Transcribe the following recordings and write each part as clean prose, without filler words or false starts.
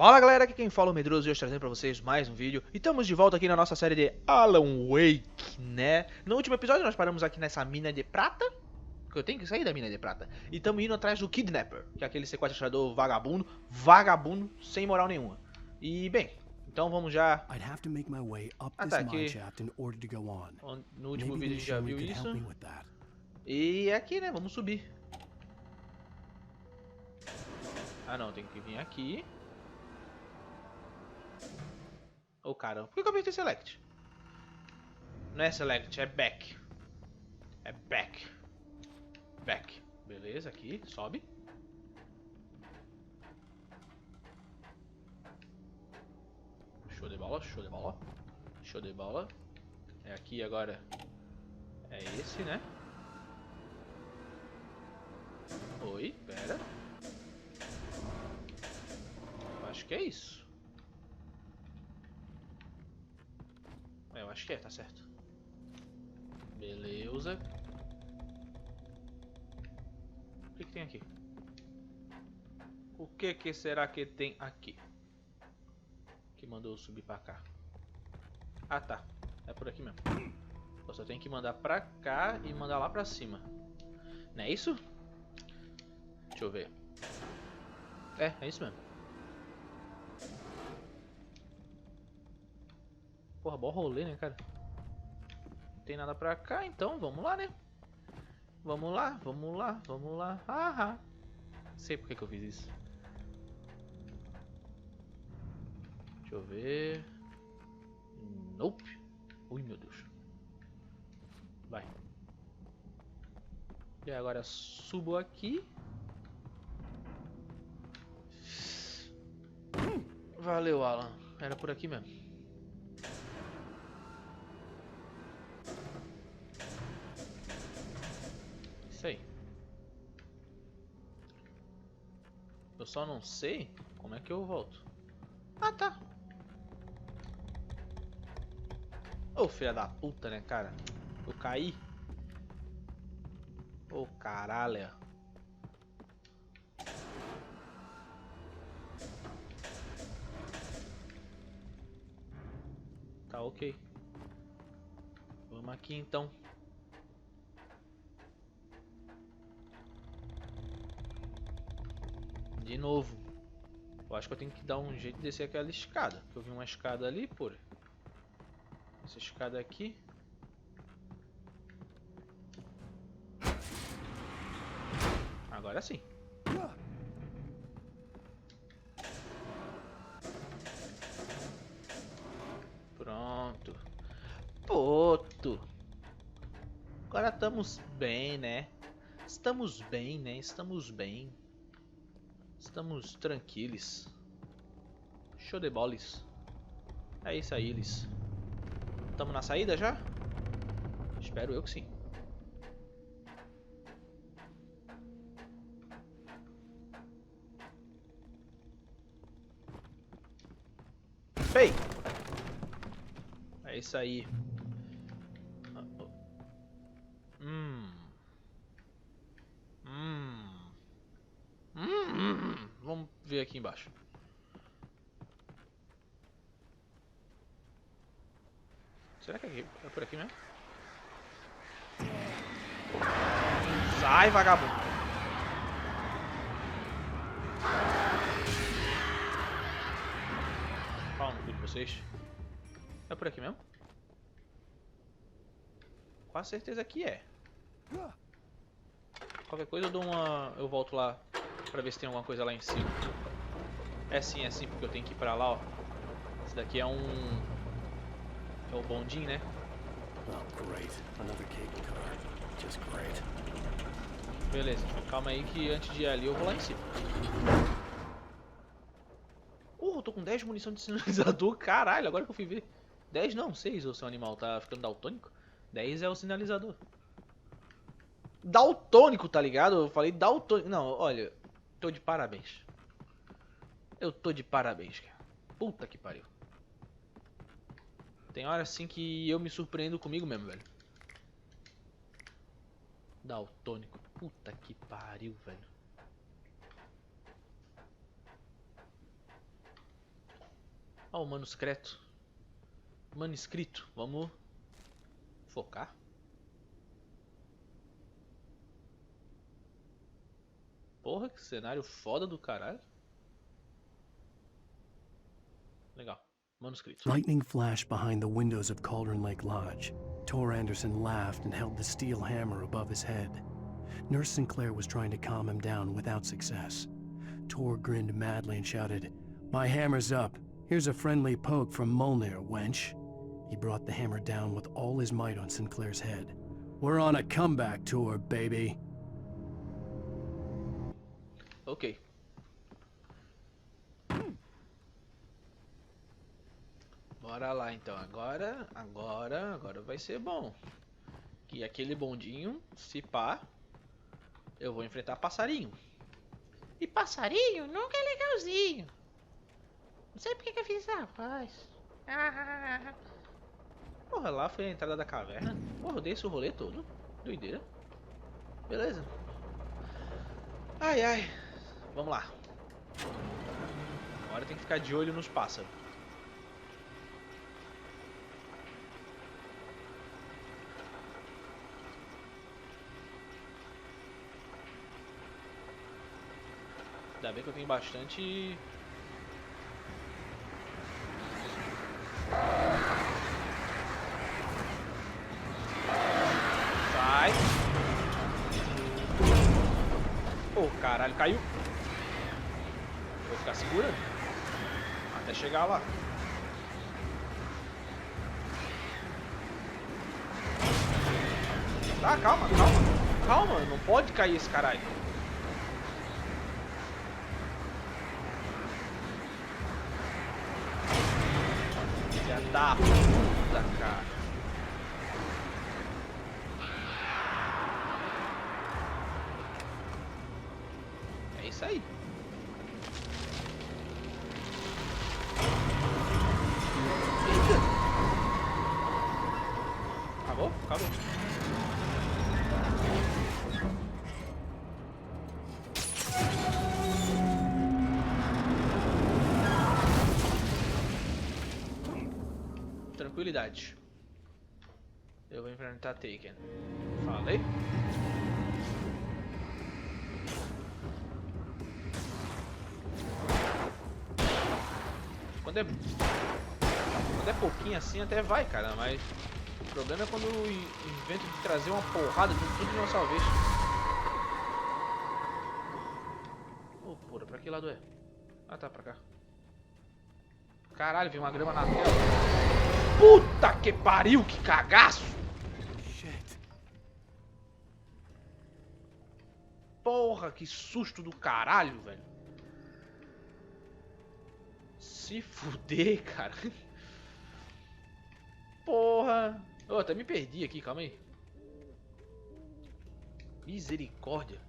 Fala galera, aqui quem fala é o Medroso e hoje trazendo pra vocês mais um vídeo. E estamos de volta aqui na nossa série de Alan Wake, né? No último episódio nós paramos aqui nessa mina de prata, porque eu tenho que sair da mina de prata. E estamos indo atrás do Kidnapper, que é aquele sequestrador vagabundo, sem moral nenhuma. E bem, então vamos já... Ah tá, aqui no último vídeo a gente já viu isso. E é aqui, né, vamos subir. Ah não, tem que vir aqui. Oh cara, por que eu apertei select? Não é select, é back. É back. Back. Beleza, aqui, sobe. Show de bola, show de bola. Show de bola. É aqui agora. É esse, né? Oi, pera. Eu acho que é isso. Eu acho que é, tá certo. Beleza. O que tem aqui? O que será que tem aqui? Que mandou eu subir pra cá. Ah tá, é por aqui mesmo. Eu só tenho que mandar pra cá e mandar lá pra cima. Não é isso? Deixa eu ver. É isso mesmo. Porra, bom rolê, né, cara? Não tem nada pra cá, então vamos lá, né? Vamos lá, vamos lá, vamos lá. Ah, sei por que eu fiz isso. Deixa eu ver. Nope. Ui, meu Deus. Vai. E agora subo aqui. Valeu, Alan. Era por aqui mesmo. Isso aí. Eu só não sei como é que eu volto. Ah, tá. Ô, filha da puta, né, cara? Eu caí. Ô, caralho. Tá, ok. Vamos aqui, então. De novo. Eu acho que eu tenho que dar um jeito de descer aquela escada. Eu vi uma escada ali, por. Essa escada aqui. Agora sim. Pronto. Poto. Agora estamos bem, né? Estamos bem, né? Estamos bem. Estamos tranquilos. Show de bolis. É isso aí, eles. Estamos na saída já? Espero eu que sim. Ei! É isso aí. Vamos ver aqui embaixo. Será que é por aqui mesmo? Sai, vagabundo! Fala no cu de vocês. É por aqui mesmo? Com certeza que é. Qualquer coisa eu dou uma... eu volto lá pra ver se tem alguma coisa lá em cima. É sim, porque eu tenho que ir pra lá, ó. Esse daqui é um... é o bondinho, né? Beleza, calma aí que antes de ir ali eu vou lá em cima. Eu tô com 10 munição de sinalizador, caralho, agora que eu fui ver. 10 não, 6, o seu animal tá ficando daltônico. 10 é o sinalizador. Daltônico, tá ligado? Eu falei daltônico. Não, olha, tô de parabéns. Eu tô de parabéns, cara. Puta que pariu. Tem hora assim que eu me surpreendo comigo mesmo, velho. Daltônico. Puta que pariu, velho. Ó, o manuscrito. Manuscrito. Vamos focar. Porra, que cenário foda do caralho. Legal. Manuscrito. Lightning flashed behind the windows of Cauldron Lake Lodge. Tor Anderson laughed and held the steel hammer above his head. Nurse Sinclair was trying to calm him down without success. Tor grinned madly and shouted, "My hammer's up. Here's a friendly poke from Molnir, wench." He brought the hammer down with all his might on Sinclair's head. "We're on a comeback tour, baby." Ok. Bora lá então. Agora vai ser bom. Que aquele bondinho, se pá, eu vou enfrentar passarinho. E passarinho nunca é legalzinho. Não sei porque que eu fiz essa voz. Porra, lá foi a entrada da caverna. Porra, eu dei esse rolê todo. Doideira. Beleza. Ai, ai. Vamos lá. Agora tem que ficar de olho nos pássaros. Ainda bem que eu tenho bastante... Sai. Oh, caralho, caiu. Vou ficar segurando até chegar lá. Tá, calma. Calma, não pode cair esse caralho. Filha da puta, cara. É isso aí. Eita. Acabou? Acabou. Tranquilidade. Eu vou enfrentar Taken. Falei? Quando é pouquinho assim até vai, cara, mas o problema é quando eu invento de trazer uma porrada de tudo de uma só vez. Ô, porra, pra que lado é? Ah, tá, pra cá. Caralho, vi uma grama na tela. Puta que pariu, que cagaço! Porra, que susto do caralho, velho. Se fuder, cara. Porra. Eu até me perdi aqui, calma aí. Misericórdia.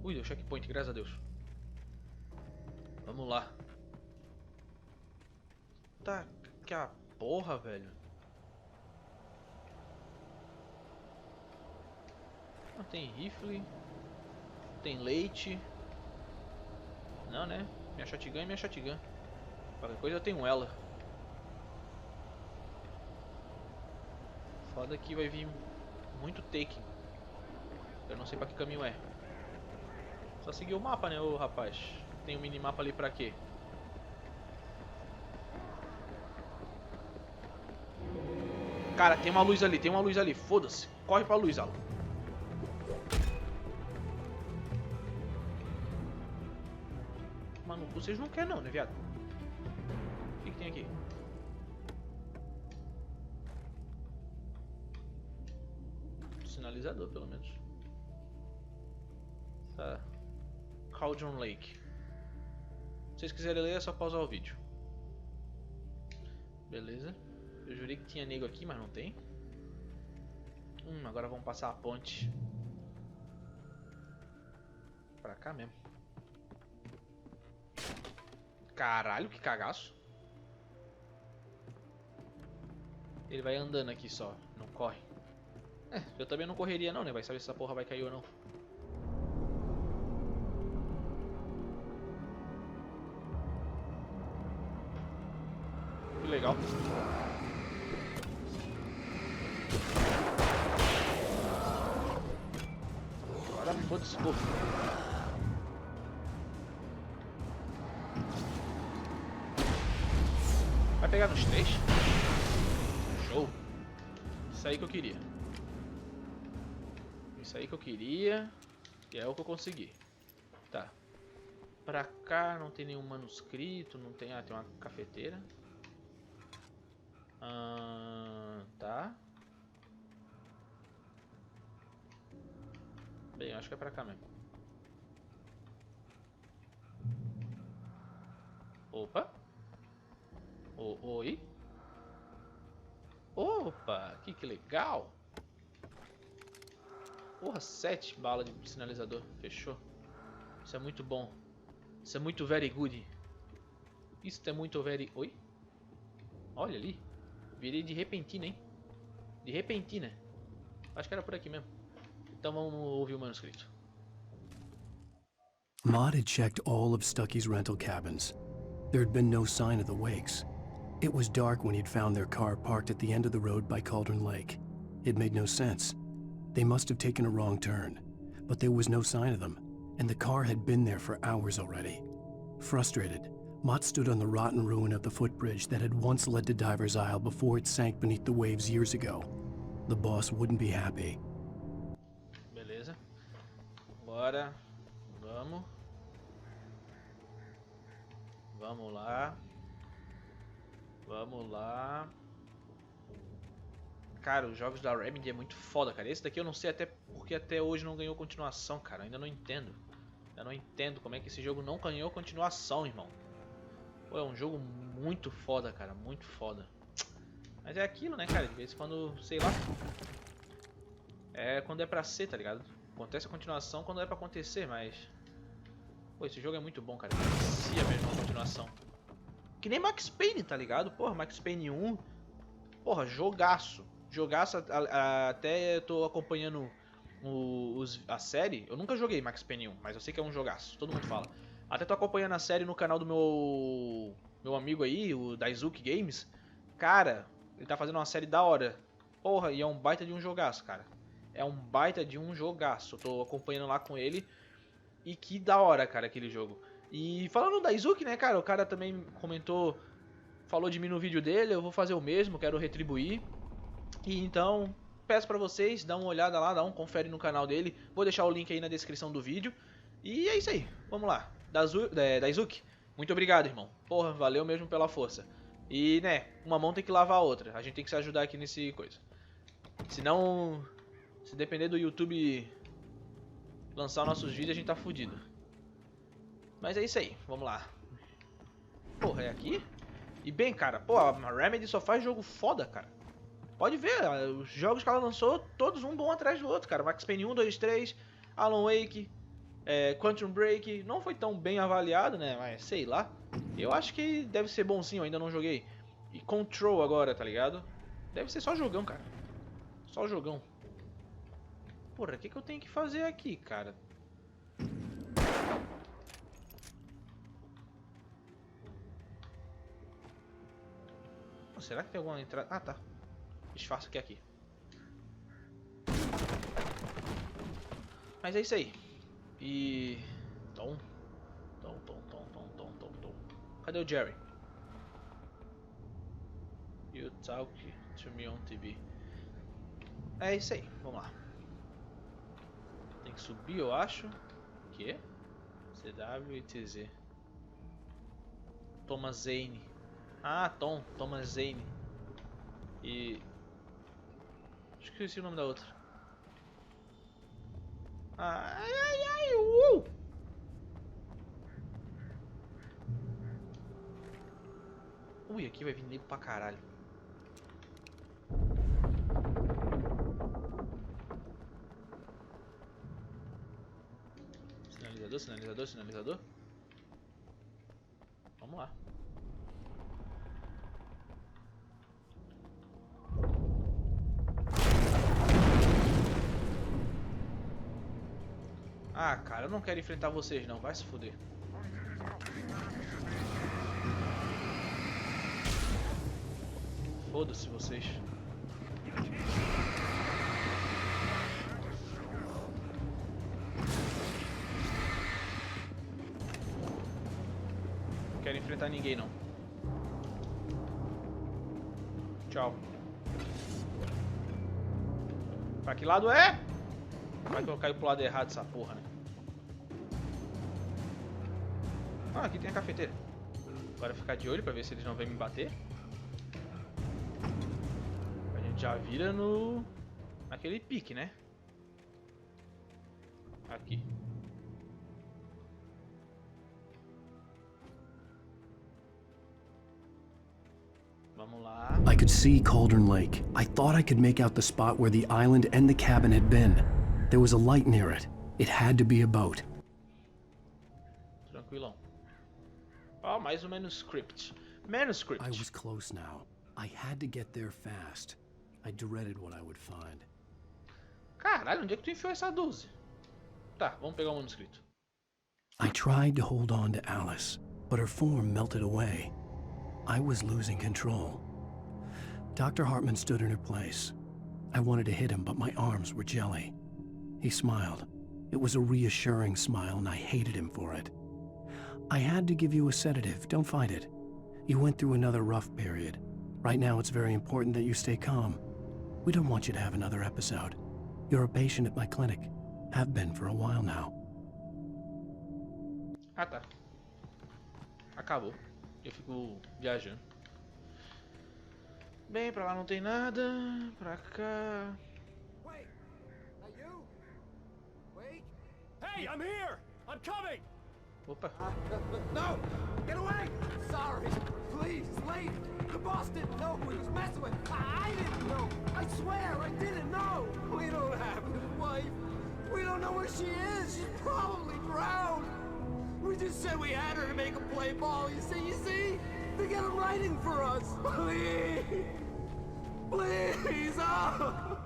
Ui, deu checkpoint, graças a Deus. Vamos lá. Tá, que a porra, velho. Não tem rifle. Tem leite. Não, né? Minha shotgun e minha shotgun. Qualquer coisa eu tenho ela. Foda que vai vir muito taking. Eu não sei pra que caminho é. Só seguir o mapa, né, ô rapaz? Tem um minimapa ali pra quê? Cara, tem uma luz ali, foda-se. Corre pra luz, Alan. Mano, vocês não querem não, né, viado? O que tem aqui? Sinalizador, pelo menos. Tá. Cauldron Lake. Se vocês quiserem ler, é só pausar o vídeo. Beleza. Eu jurei que tinha nego aqui, mas não tem. Agora vamos passar a ponte. Pra cá mesmo. Caralho, que cagaço. Ele vai andando aqui só, não corre. Eu também não correria não, né? Vai saber se essa porra vai cair ou não. legal. Agora me bota esse povo. Vai pegar nos 3? Show. Isso aí que eu queria. Isso aí que eu queria. E é o que eu consegui. Tá. Pra cá não tem nenhum manuscrito. Não tem. Ah, tem uma cafeteira. Tá. Bem, acho que é pra cá mesmo. Opa. Oi. Opa, que legal. Porra, 7 balas de sinalizador. Fechou. Isso é muito bom. Isso é muito very good. Isso é muito very... Oi? Olha ali. Virei de repentina, hein? De repentina. Acho que era por aqui mesmo. Então vamos ouvir o manuscrito. Maud had checked all of Stucky's rental cabins. There had been no sign of the Wakes. It was dark when he'd found their car parked at the end of the road by Cauldron Lake. It made no sense. They must have taken a wrong turn, but there was no sign of them, and the car had been there for hours already. Frustrated, Mott stood on the rotten ruin of the footbridge that had once led to Diver's Isle before it sank beneath the waves years ago. The boss wouldn't be happy. Beleza. Bora. Vamos. Vamos lá. Vamos lá. Cara, os jogos da Remedy é muito foda, cara. Esse daqui eu não sei até porque até hoje não ganhou continuação, cara. Eu ainda não entendo. Eu não entendo como é que esse jogo não ganhou continuação, irmão. Pô, é um jogo muito foda, cara. Muito foda. Mas é aquilo, né, cara? De vez em quando, sei lá. É quando é pra ser, tá ligado? Acontece a continuação quando é pra acontecer, mas... Pô, esse jogo é muito bom, cara. Merecia mesmo a continuação. Que nem Max Payne, tá ligado? Porra, Max Payne 1. Porra, jogaço. Jogaço, até eu tô acompanhando a série. Eu nunca joguei Max Payne 1, mas eu sei que é um jogaço. Todo mundo fala. Até tô acompanhando a série no canal do meu amigo aí, o Daisuke Games. Cara, ele tá fazendo uma série da hora. Porra, e é um baita de um jogaço, cara. É um baita de um jogaço. Eu tô acompanhando lá com ele. E que da hora, cara, aquele jogo. E falando do Daisuke, né, cara, o cara também comentou, falou de mim no vídeo dele, eu vou fazer o mesmo, quero retribuir. E então, peço pra vocês, dá uma olhada lá, confere no canal dele. Vou deixar o link aí na descrição do vídeo. E é isso aí, vamos lá. Daisuke, muito obrigado, irmão. Porra, valeu mesmo pela força. E, né, uma mão tem que lavar a outra. A gente tem que se ajudar aqui nesse coisa. Senão, se depender do YouTube lançar nossos vídeos, a gente tá fudido. Mas é isso aí, vamos lá. Porra, é aqui? E bem, cara, pô, a Remedy só faz jogo foda, cara. Pode ver, os jogos que ela lançou, todos um bom atrás do outro, cara. Max Payne 1, 2, 3, Alan Wake, Quantum Break. Não foi tão bem avaliado, né, mas sei lá. Eu acho que deve ser bom sim, eu ainda não joguei. E Control agora, tá ligado? Deve ser só jogão, cara. Só jogão. Porra, o que eu tenho que fazer aqui, cara? Será que tem alguma entrada? Ah, tá. Disfarça que é aqui. Mas é isso aí. E... Tom. Cadê o Jerry? You talk to me on TV. É isso aí, vamos lá. Tem que subir, eu acho. O quê? CW e TZ. Thomas Zane. Ah, Thomas Zane. E... acho que eu esqueci o nome da outra. Ai, Ui, aqui vai vir nego pra caralho. Sinalizador. Vamos lá. Ah, cara, eu não quero enfrentar vocês não, vai se fuder. Foda-se vocês. Não quero enfrentar ninguém não. Tchau. Pra que lado é? Vai que eu caio pro lado errado dessa porra, né? Ah, aqui tem a cafeteira. Agora ficar de olho pra ver se eles não vêm me bater. A gente já vira no... naquele pique, né? Aqui. Vamos lá. I could see Cauldron Lake. I thought I could make out the spot where the island and the cabin had been. There was a light near it. It had to be a boat. Tranquilão. Ó, mais um manuscript. Manuscript. I was close now. I had to get there fast. I dreaded what I would find. Caralho, onde é que tu enfiou essa 12? Tá, vamos pegar o manuscrito. I tried to hold on to Alice, but her form melted away. I was losing control. Dr. Hartman stood in her place. I wanted to hit him, but my arms were jelly. He smiled. It was a reassuring smile, and I hated him for it. I had to give you a sedative. Don't fight it. You went through another rough period. Right now, it's very important that you stay calm. We don't want you to have another episode. You're a patient at my clinic. Have been for a while now. Ah, tá. Acabou. Eu fico viajando. Bem, pra lá não tem nada. Pra cá... Wait! Are you? Wait! Hey, I'm here! I'm coming! Opa. No! Get away! Sorry! Please, late! The boss didn't know who he was messing with! I didn't know! I swear, I didn't know! We don't have his wife! We don't know where she is! She's probably drowned! We just said we had her to make a play ball, you see? To get him writing for us! Please! Please! Oh!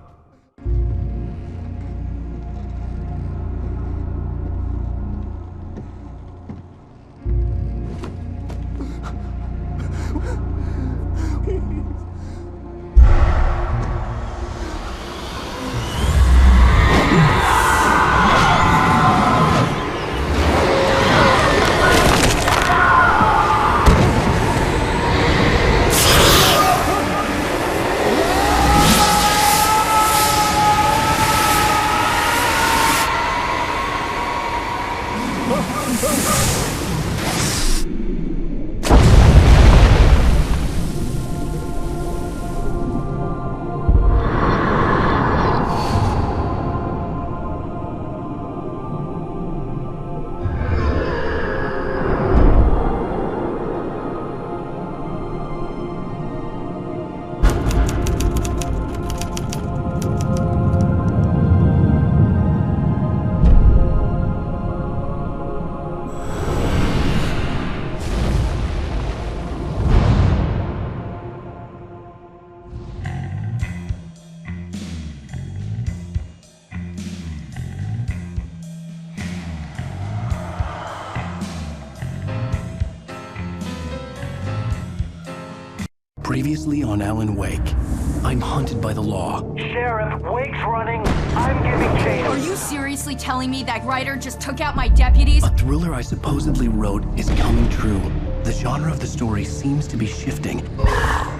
Previously on Alan Wake, I'm hunted by the law. Sheriff, Wake's running. I'm giving chase. Are you seriously telling me that writer just took out my deputies? A thriller I supposedly wrote is coming true. The genre of the story seems to be shifting.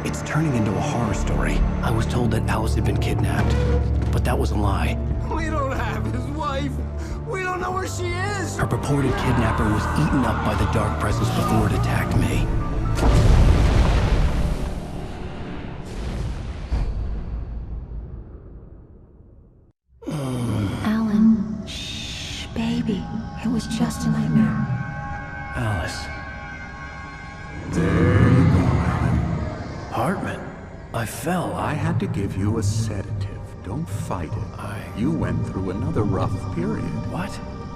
It's turning into a horror story. I was told that Alice had been kidnapped, but that was a lie. We don't have his wife! We don't know where she is! Her purported kidnapper was eaten up by the dark presence before it attacked me. Alan, shh, baby. It was just a nightmare. Alice. There you go, Alan. Hartman. I fell. I had to give you a sedative. Don't fight it. You went through another rough period. What?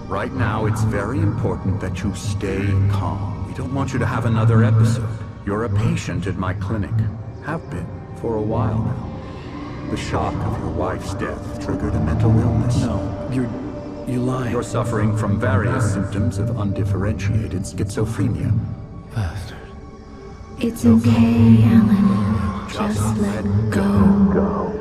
Right now, it's very important that you stay calm. We don't want you to have another episode. You're a patient at my clinic. Have been for a while now. The shock of your wife's death triggered a mental illness. No, you lied. You're suffering from various symptoms of undifferentiated schizophrenia. Bastard. It's okay, Alan. Just let go.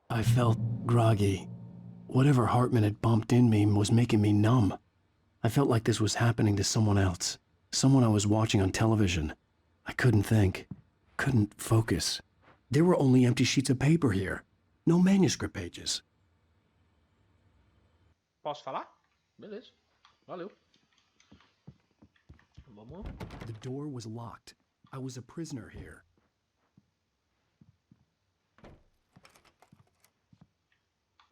I felt groggy. Whatever Hartman had bumped in me was making me numb. I felt like this was happening to someone else. Someone I was watching on television. I couldn't think. Couldn't focus. There were only empty sheets of paper here. No manuscript pages. Posso falar? Beleza. Valeu. Vamos. The door was locked. I was a prisoner here.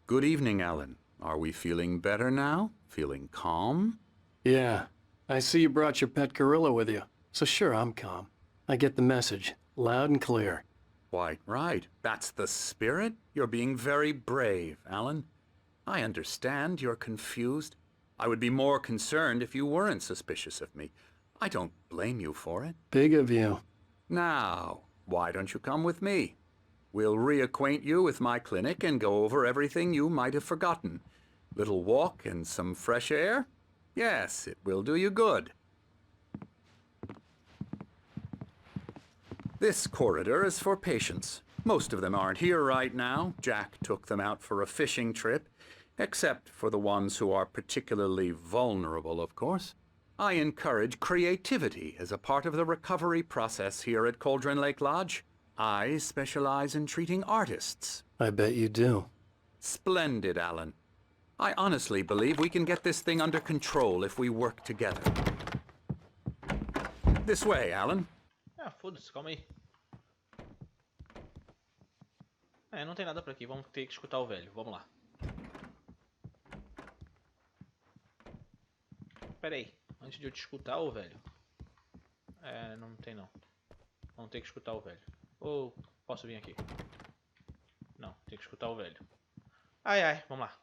Good evening, Alan. Are we feeling better now? Feeling calm? Yeah. I see you brought your pet gorilla with you. So sure, I'm calm. I get the message. Loud and clear. Quite right. That's the spirit. You're being very brave, Alan. I understand you're confused. I would be more concerned if you weren't suspicious of me. I don't blame you for it. Big of you. Now, why don't you come with me? We'll reacquaint you with my clinic and go over everything you might have forgotten. Little walk and some fresh air? Yes, it will do you good. This corridor is for patients. Most of them aren't here right now. Jack took them out for a fishing trip, except for the ones who are particularly vulnerable, of course. I encourage creativity as a part of the recovery process here at Cauldron Lake Lodge. I specialize in treating artists. I bet you do. Splendid, Alan. I honestly believe we can get this thing under control if we work together. This way, Alan. Ah, foda-se, calma aí. É, não tem nada pra aqui, vamos ter que escutar o velho, vamos lá. Pera aí, antes de eu te escutar, ô velho. É, não tem não. Vamos ter que escutar o velho. Ou posso vir aqui? Não, tem que escutar o velho. Ai, ai, vamos lá.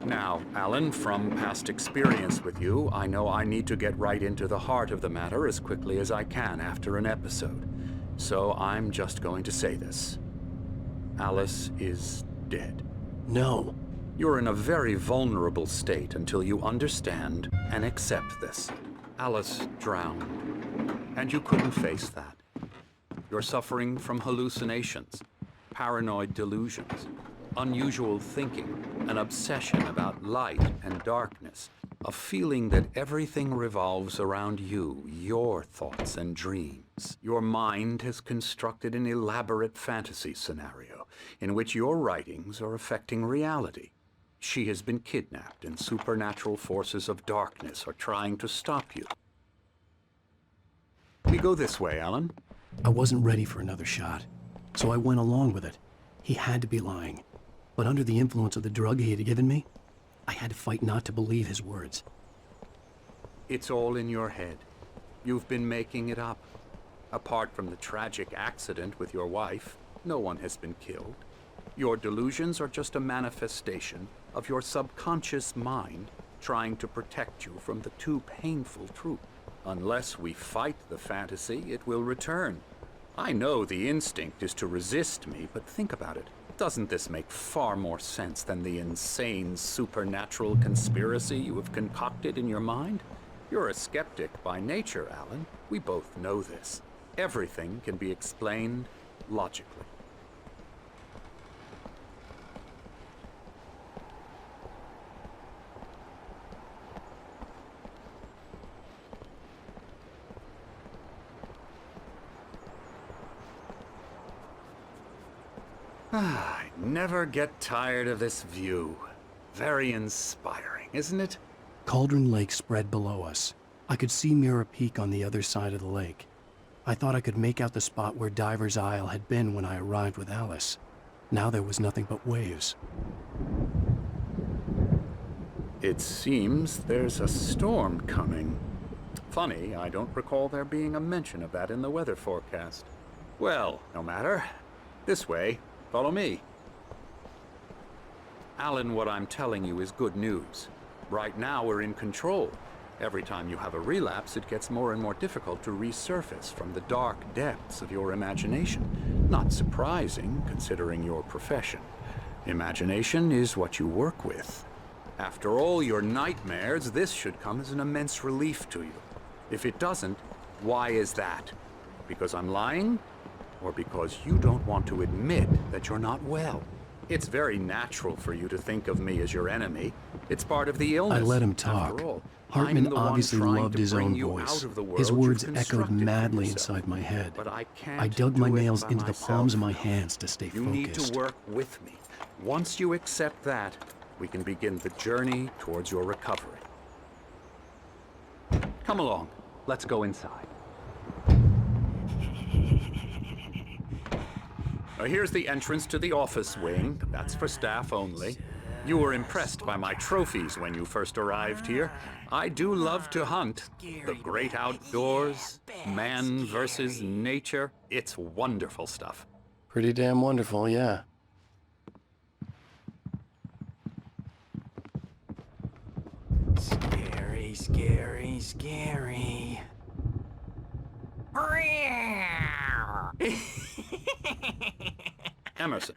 Now, Alan, from past experience with you, I know I need to get right into the heart of the matter as quickly as I can after an episode. So I'm just going to say this. Alice is dead. No. You're in a very vulnerable state until you understand and accept this. Alice drowned, and you couldn't face that. You're suffering from hallucinations, paranoid delusions, unusual thinking, an obsession about light and darkness, a feeling that everything revolves around you, your thoughts and dreams. Your mind has constructed an elaborate fantasy scenario in which your writings are affecting reality. She has been kidnapped and supernatural forces of darkness are trying to stop you. We go this way, Alan. I wasn't ready for another shot, so I went along with it. He had to be lying. But under the influence of the drug he had given me, I had to fight not to believe his words. It's all in your head. You've been making it up. Apart from the tragic accident with your wife, no one has been killed. Your delusions are just a manifestation of your subconscious mind trying to protect you from the too painful truth. Unless we fight the fantasy, it will return. I know the instinct is to resist me, but think about it. Doesn't this make far more sense than the insane supernatural conspiracy you have concocted in your mind? You're a skeptic by nature, Alan. We both know this. Everything can be explained logically. I never get tired of this view. Very inspiring, isn't it? Cauldron Lake spread below us. I could see Mirror Peak on the other side of the lake. I thought I could make out the spot where Diver's Isle had been when I arrived with Alice. Now there was nothing but waves. It seems there's a storm coming. Funny, I don't recall there being a mention of that in the weather forecast. Well, no matter. This way. Follow me. Alan, what I'm telling you is good news. Right now we're in control. Every time you have a relapse, it gets more and more difficult to resurface from the dark depths of your imagination. Not surprising, considering your profession. Imagination is what you work with. After all your nightmares, this should come as an immense relief to you. If it doesn't, why is that? Because I'm lying? Or because you don't want to admit that you're not well? It's very natural for you to think of me as your enemy. It's part of the illness. I let him talk. After all, Hartman I'm the one obviously trying loved to his bring own you voice. out of the world His you've words echoed constructed for madly yourself. inside my head. But I can't I dug my do it nails by into the myself. palms of my hands to stay You focused. need to work with me. Once you accept that, we can begin the journey towards your recovery. Come along. Let's go inside. Here's the entrance to the office wing. That's for staff only. You were impressed by my trophies when you first arrived here. I do love to hunt. The great outdoors, man versus nature. It's wonderful stuff. Pretty damn wonderful, yeah. Scary, scary, scary. Emerson.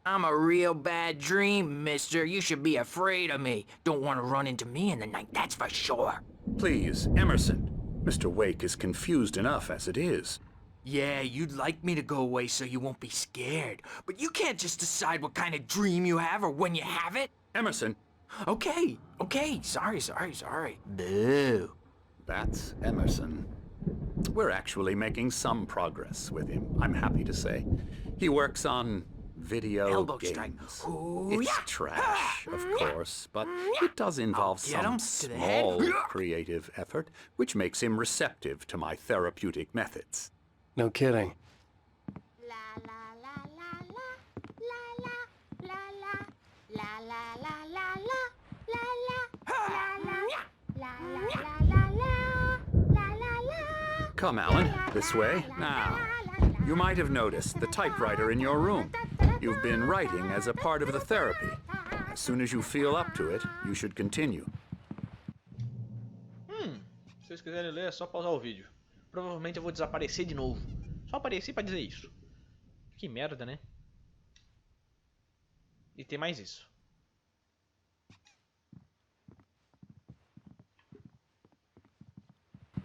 I'm a real bad dream, mister. You should be afraid of me. Don't want to run into me in the night, that's for sure. Please, Emerson. Mr. Wake is confused enough as it is. Yeah, you'd like me to go away so you won't be scared. But you can't just decide what kind of dream you have or when you have it. Emerson. Okay, sorry. Boo. That's Emerson. We're actually making some progress with him, I'm happy to say. He works on video Elbow games. strike. Ooh, It's yeah. trash, of course, but it does involve Get him some to the head. small creative effort, which makes him receptive to my therapeutic methods. No kidding. Come, Alan, this way. Now, you might have noticed the typewriter in your room. You've been writing as a part of the therapy. As soon as you feel up to it, you should continue. Se vocês quiserem ler, é só pausar o vídeo. Provavelmente eu vou desaparecer de novo. Só apareci pra dizer isso. Que merda, né? E tem mais isso.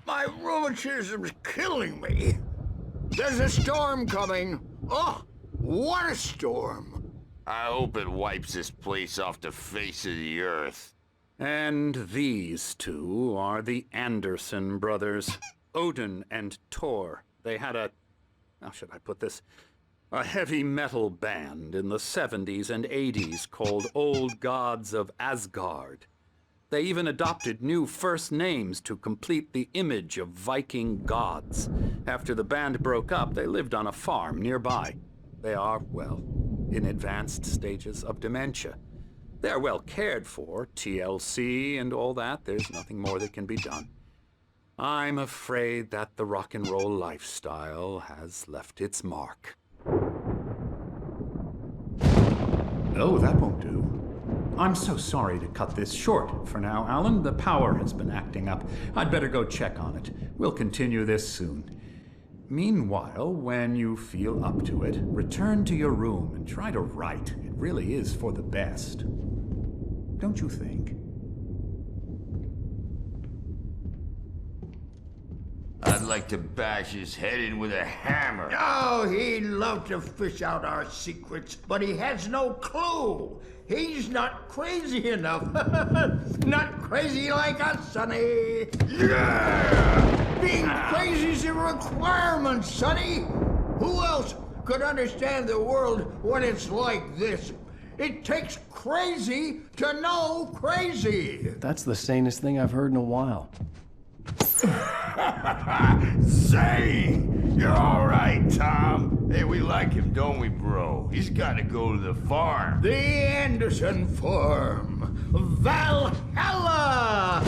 My rheumatism's killing me. There's a storm coming. Oh, what a storm. I hope it wipes this place off the face of the earth. And these two are the Anderson brothers, Odin and Tor. They had a, how should I put this, a heavy metal band in the 70s and 80s called Old Gods of Asgard. They even adopted new first names to complete the image of Viking gods. After the band broke up, they lived on a farm nearby. They are, well, in advanced stages of dementia. They're well cared for, TLC and all that. There's nothing more that can be done. I'm afraid that the rock and roll lifestyle has left its mark. Oh, that won't do. I'm so sorry to cut this short for now, Alan. The power has been acting up. I'd better go check on it. We'll continue this soon. Meanwhile, when you feel up to it, return to your room and try to write. It really is for the best. Don't you think? I'd like to bash his head in with a hammer. Oh, he'd love to fish out our secrets, but he has no clue. He's not crazy enough. Not crazy like us, Sonny. Yeah! Being crazy's a requirement, Sonny. Who else could understand the world when it's like this? It takes crazy to know crazy. That's the sanest thing I've heard in a while. Say, you're all right, Tom. Hey, we like him, don't we, bro? He's got to go to the farm. The Anderson farm. Valhalla!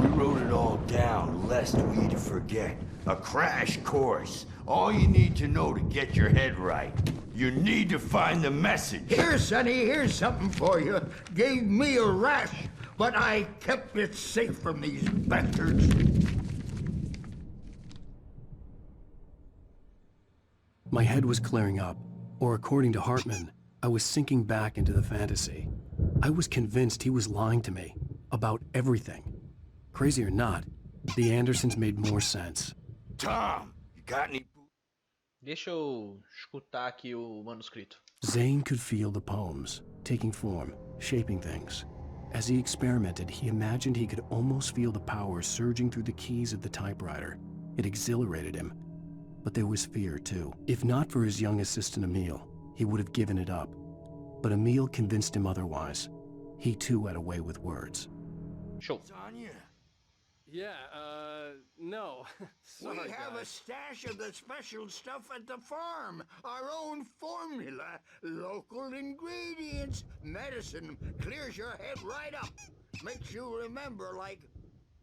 We wrote it all down, lest we forget. A crash course. All you need to know to get your head right. You need to find the message. Here, Sonny, here's something for you. Gave me a rash, but I kept it safe from these bastards. My head was clearing up, or according to Hartman, I was sinking back into the fantasy. I was convinced he was lying to me about everything. Crazy or not, the Andersons made more sense. Tom, you got any... Deixa eu escutar aqui o manuscrito. Zane could feel the poems, taking form, shaping things. As he experimented, he imagined he could almost feel the power surging through the keys of the typewriter. It exhilarated him. But there was fear, too. If not for his young assistant Emil, he would have given it up. But Emil convinced him otherwise. He, too, had a way with words. Show. Sonya? Yeah, no. Sorry, We have a guys. stash of the special stuff at the farm. Our own formula. Local ingredients. Medicine clears your head right up. Makes you remember like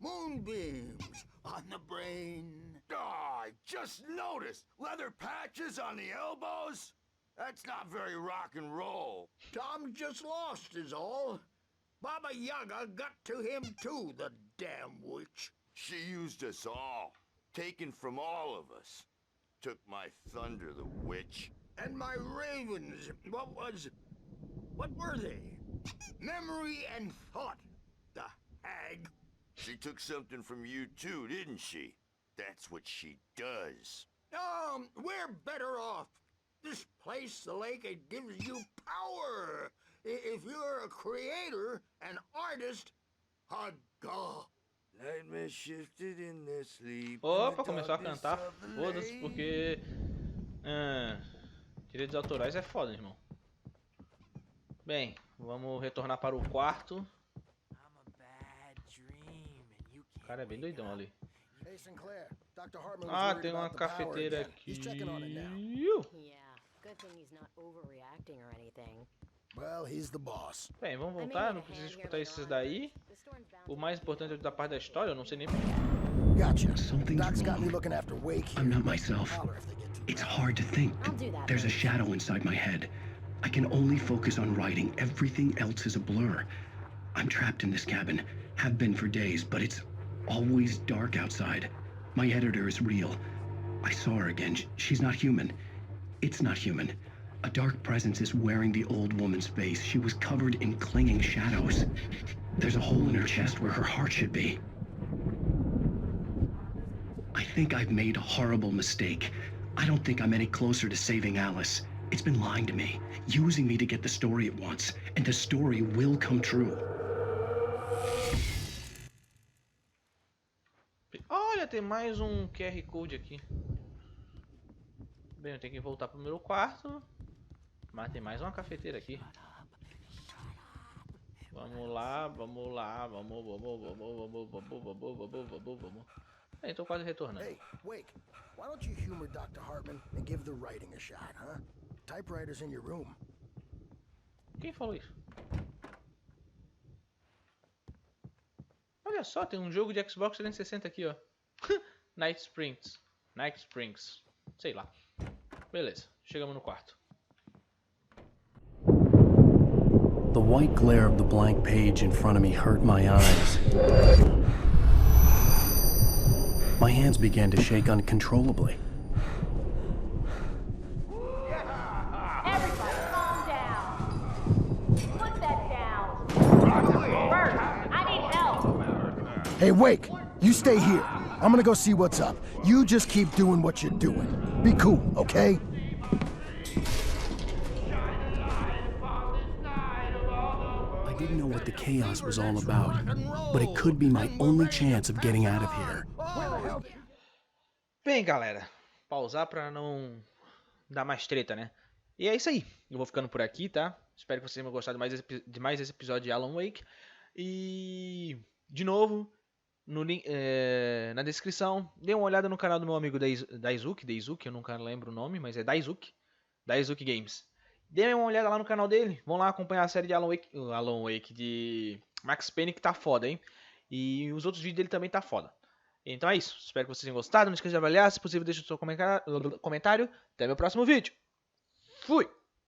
moonbeams on the brain. Oh, I just noticed. Leather patches on the elbows? That's not very rock and roll. Tom just lost is all. Baba Yaga got to him too, the damn witch. She used us all. Taken from all of us. Took my thunder, the witch. And my ravens, what were they? Memory and thought, the hag. She took something from you too, didn't she? That's what she does. We're better off. This place, the lake, it gives you power. If you're a creator, an artist, a god. Nightmare shifted in their sleep. Opa, começou a cantar. Foda-se, porque... direitos autorais é foda, irmão. Bem, vamos retornar para o quarto. O cara é bem doidão ali. Ah, tem uma cafeteira aqui. Bem, vamos voltar, não preciso escutar esses daí. O mais importante é da parte da história, eu não sei nem... Gotcha. Something's Doc's got me wrong. looking after Wake. I'm not myself. Holler if they get too It's loud. hard to think. There's a shadow inside my head. I can only focus on writing. Everything else is a blur. I'm trapped in this cabin. Have been for days, but it's always dark outside. My editor is real. I saw her again. She's not human. It's not human. A dark presence is wearing the old woman's face. She was covered in clinging shadows. There's a hole in her chest where her heart should be. I think I've made a horrible mistake. I don't think I'm any closer to saving Alice. It's been lying to me, using me to get the story it wants, and the story will come true. Olha, tem mais um QR Code aqui. Bem, eu tenho que voltar pro meu quarto. Mas tem mais uma cafeteira aqui. Vamos lá, vamos lá, vamos. Aí, tô quase retornando. Hey, Wake, why don't you humor Dr. Hartman and give the writing a shot, huh? Typewriter's in your room. Quem falou isso? Olha só, tem um jogo de Xbox 360 aqui, ó. Night Springs. Sei lá. Beleza, chegamos no quarto. The white glare of the blank page in front of me hurt my eyes. My hands began to shake uncontrollably. Everybody, calm down. Put that down. First, I need help. Hey, Wake, you stay here. I'm gonna go see what's up. You just keep doing what you're doing. Be cool, okay? I didn't know what the chaos was all about, but it could be my only chance of getting out of here. Bem, galera, pausar pra não dar mais treta, né? E é isso aí. Eu vou ficando por aqui, tá? Espero que vocês tenham gostado de mais esse episódio de Alan Wake. E, de novo, no link, na descrição, dê uma olhada no canal do meu amigo Daisuke, eu nunca lembro o nome, mas é Daisuke Games. Dê uma olhada lá no canal dele. Vão lá acompanhar a série de Alan Wake de Max Payne, que tá foda, hein? E os outros vídeos dele também tá foda. Então é isso. Espero que vocês tenham gostado. Não esqueça de avaliar. Se possível, deixe o seu comentário. Até meu próximo vídeo. Fui!